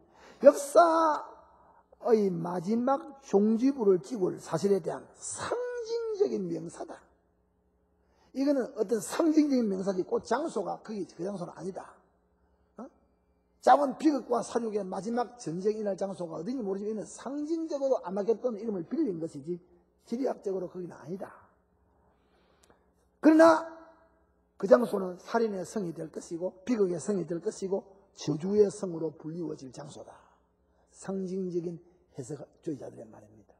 역사의 마지막 종지부를 찍을 사실에 대한 상징적인 명사다. 이거는 어떤 상징적인 명사지 그 장소가 그 장소는 아니다. 자원 비극과 사륙의 마지막 전쟁이 일어날 장소가 어딘지 모르지만 이는 상징적으로 아마겟돈 이름을 빌린 것이지 지리학적으로 거기는 아니다. 그러나 그 장소는 살인의 성이 될 것이고 비극의 성이 될 것이고 저주의 성으로 불리워질 장소다. 상징적인 해석주의자들의 말입니다.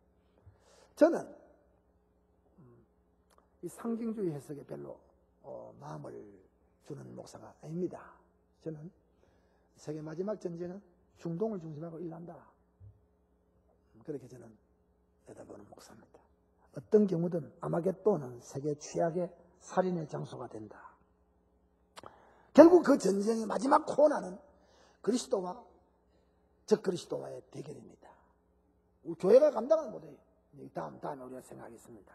저는 이 상징주의 해석에 별로 마음을 주는 목사가 아닙니다. 저는 세계 마지막 전쟁은 중동을 중심하고 일어난다. 그렇게 저는 내다보는 목사입니다. 어떤 경우든 아마겟돈은 세계 최악의 살인의 장소가 된다. 결국 그 전쟁의 마지막 코너는 그리스도와 적 그리스도와의 대결입니다. 교회가 감당을 못해요. 다음에 우리가 생각하겠습니다.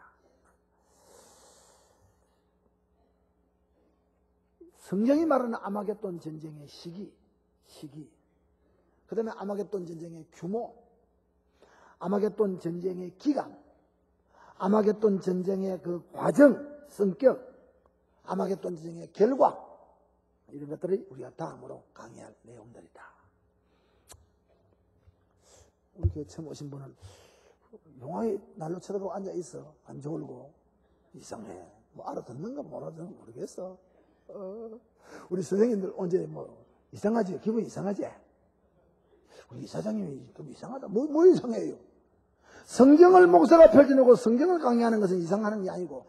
성경이 말하는 아마겟돈 전쟁의 시기, 그 다음에 아마겟돈 전쟁의 규모, 아마겟돈 전쟁의 기간, 아마겟돈 전쟁의 그 과정, 성격, 아마겟돈 전쟁의 결과, 이런 것들이 우리가 다음으로 강의할 내용들이다. 우리 교회 처음 오신 분은 용하게 날로 쳐다보고 앉아있어. 안 졸고 이상해. 뭐 알아듣는가 못 알아듣는가 모르겠어. 우리 선생님들 언제 뭐 이상하지? 기분 이상하지? 우리 이사장님이 좀 이상하다. 뭐 이상해요? 성경을 목사가 펼쳐놓고 성경을 강의하는 것은 이상하는 게 아니고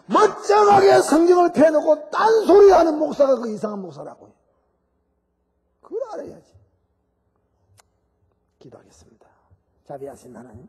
멀쩡하게 성경을 펴놓고 딴소리하는 목사가 그 이상한 목사라고요. 그걸 알아야지. 기도하겠습니다. 자비하신 하나님,